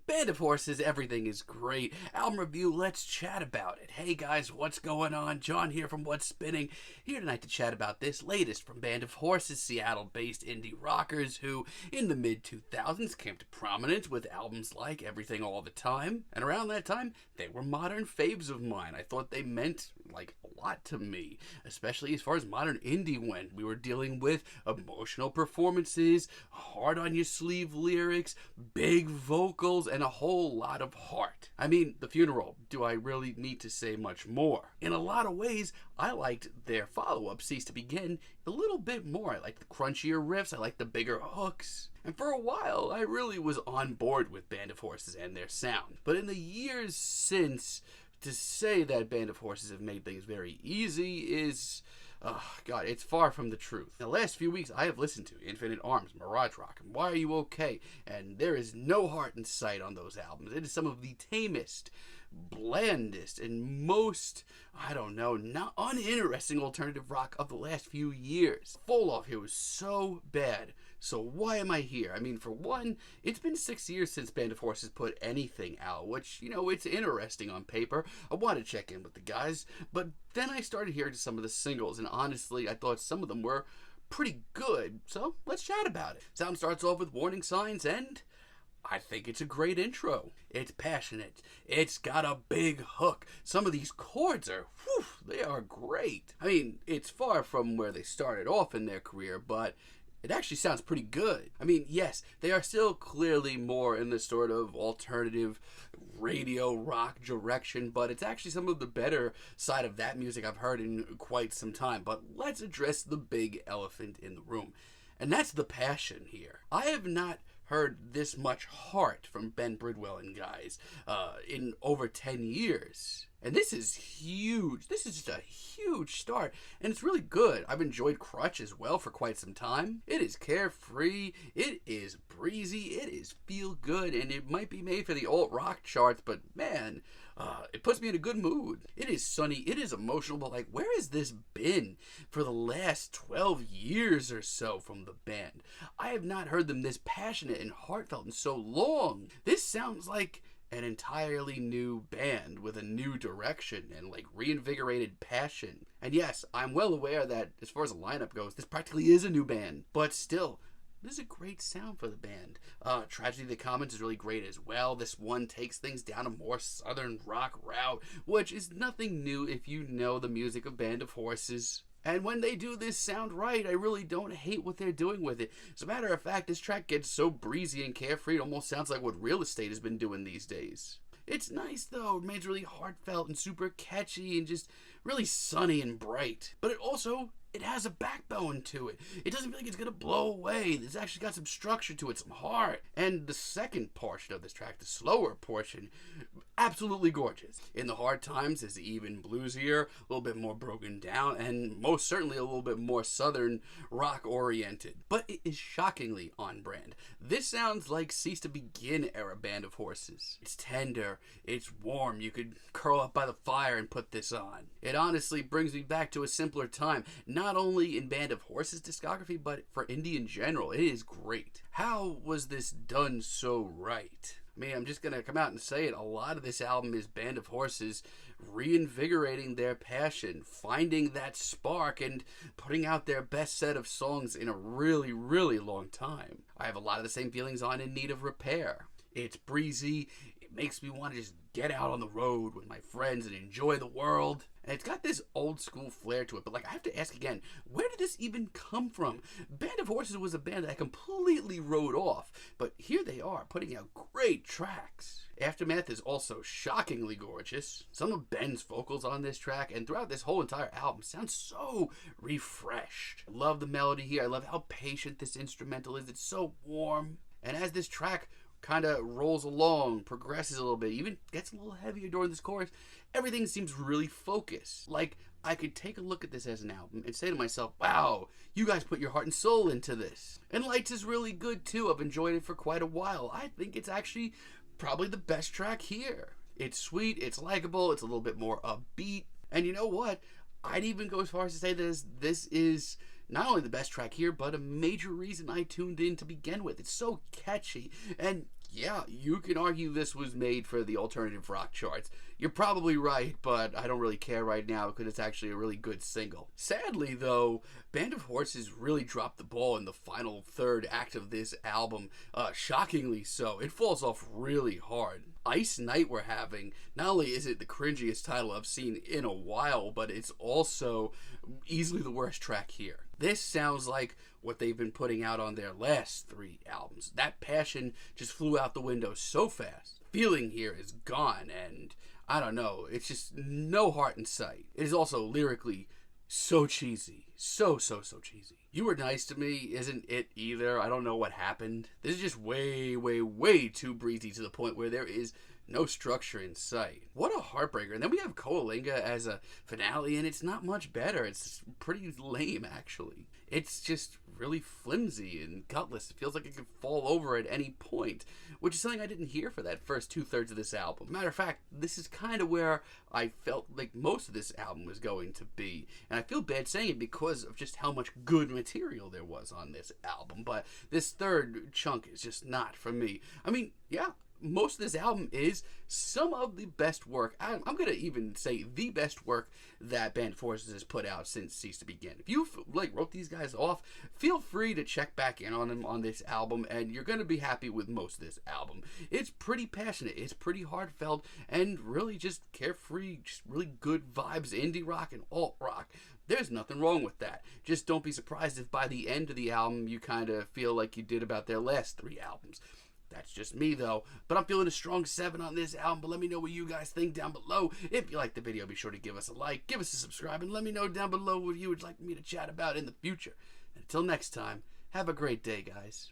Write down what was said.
Band of Horses, everything is great. Album review, let's chat about it. Hey guys, what's going on? John here from What's Spinning, here tonight to chat about this latest from Band of Horses, Seattle-based indie rockers who, in the mid-2000s, came to prominence with albums like Everything All the Time. And around that time, they were modern faves of mine. I thought they meant, a lot to me, especially as far as modern indie went. We were dealing with emotional performances, hard-on-your-sleeve lyrics, big vocals, and a whole lot of heart. I mean, The Funeral, do I really need to say much more? In a lot of ways, I liked their follow-up, Cease to Begin, a little bit more. I liked the crunchier riffs, I liked the bigger hooks. And for a while, I really was on board with Band of Horses and their sound. But in the years since, to say that Band of Horses have made things very easy is... oh, God, it's far from the truth. In the last few weeks, I have listened to Infinite Arms, Mirage Rock, and Why Are You Okay? And there is no heart in sight on those albums. It is some of the tamest, blandest, and most, not uninteresting alternative rock of the last few years. Fall Off here was so bad. So why am I here? I mean, for one, it's been 6 years since Band of Horses put anything out, which, it's interesting on paper. I want to check in with the guys, but then I started hearing some of the singles, and honestly, I thought some of them were pretty good, so let's chat about it. Sound starts off with warning signs, and I think it's a great intro. It's passionate. It's got a big hook. Some of these chords are, they are great. I mean, it's far from where they started off in their career, but it actually sounds pretty good. I mean, yes, they are still clearly more in the sort of alternative radio rock direction, but it's actually some of the better side of that music I've heard in quite some time. But let's address the big elephant in the room, and that's the passion here. I have not heard this much heart from Ben Bridwell and guys in over 10 years. And this is huge. This is just a huge start, and it's really good. I've enjoyed Crutch as well for quite some time. It is carefree, it is breezy, it is feel good, and it might be made for the alt-rock charts, but man, it puts me in a good mood. It is sunny, it is emotional, but where has this been for the last 12 years or so from the band? I have not heard them this passionate and heartfelt in so long. This sounds like an entirely new band with a new direction and reinvigorated passion. And yes, I'm well aware that as far as the lineup goes, this practically is a new band, but still, this is a great sound for the band. Tragedy of the Commons is really great as well. This one takes things down a more southern rock route, which is nothing new if you know the music of Band of Horses. And when they do this sound right, I really don't hate what they're doing with it. As a matter of fact, this track gets so breezy and carefree, it almost sounds like what Real Estate has been doing these days. It's nice though, it remains really heartfelt and super catchy and just really sunny and bright. But it has a backbone to it. It doesn't feel like it's gonna blow away. It's actually got some structure to it, some heart. And the second portion of this track, the slower portion, absolutely gorgeous. In the Hard Times is even bluesier, a little bit more broken down, and most certainly a little bit more southern rock oriented. But it is shockingly on brand. This sounds like Cease to Begin era Band of Horses. It's tender, it's warm, you could curl up by the fire and put this on. It honestly brings me back to a simpler time, not only in Band of Horses discography, but for indie in general. It is great. How was this done so right? I mean, I'm just going to come out and say it. A lot of this album is Band of Horses reinvigorating their passion, finding that spark, and putting out their best set of songs in a really, really long time. I have a lot of the same feelings on In Need of Repair. It's breezy. It makes me want to just get out on the road with my friends and enjoy the world. And it's got this old school flair to it, but I have to ask again, where did this even come from? Band of Horses was a band that I completely wrote off, but here they are putting out great tracks. Aftermath is also shockingly gorgeous. Some of Ben's vocals on this track and throughout this whole entire album sound so refreshed. I love the melody here. I love how patient this instrumental is. It's so warm. And as this track kind of rolls along, progresses a little bit, even gets a little heavier during this chorus, everything seems really focused. I could take a look at this as an album and say to myself, wow, you guys put your heart and soul into this. And Lights is really good too. I've enjoyed it for quite a while. I think it's actually probably the best track here. It's sweet, it's likable, it's a little bit more upbeat. And you know what? I'd even go as far as to say this is not only the best track here, but a major reason I tuned in to begin with. It's so catchy, and Yeah, you can argue this was made for the alternative rock charts. You're probably right, but I don't really care right now because it's actually a really good single. Sadly, though, Band of Horses really dropped the ball in the final third act of this album. Shockingly so. It falls off really hard. Ice Night we're having, not only is it the cringiest title I've seen in a while, but it's also easily the worst track here. This sounds like what they've been putting out on their last 3 albums. That passion just flew out the window so fast. Feeling here is gone, and I don't know, it's just no heart in sight. It is also lyrically so cheesy. So cheesy. You Were Nice to Me isn't it either. I don't know what happened. This is just way too breezy to the point where there is no structure in sight. What a heartbreaker. And then we have Koalinga as a finale, and it's not much better. It's pretty lame, actually. It's just really flimsy and gutless. It feels like it could fall over at any point, which is something I didn't hear for that first 2/3 of this album. Matter of fact, this is kind of where I felt like most of this album was going to be. And I feel bad saying it because of just how much good material there was on this album. But this third chunk is just not for me. I mean, yeah, most of this album is some of the best work. I'm going to even say the best work that Band of Horses has put out since Cease to Begin. If you wrote these guys off, feel free to check back in on them on this album, and you're going to be happy with most of this album. It's pretty passionate, it's pretty heartfelt, and really just carefree, just really good vibes, indie rock and alt rock. There's nothing wrong with that. Just don't be surprised if by the end of the album you kind of feel like you did about their last 3 albums. That's just me, though. But I'm feeling a strong 7 on this album. But let me know what you guys think down below. If you liked the video, be sure to give us a like, give us a subscribe, and let me know down below what you would like me to chat about in the future. And until next time, have a great day, guys.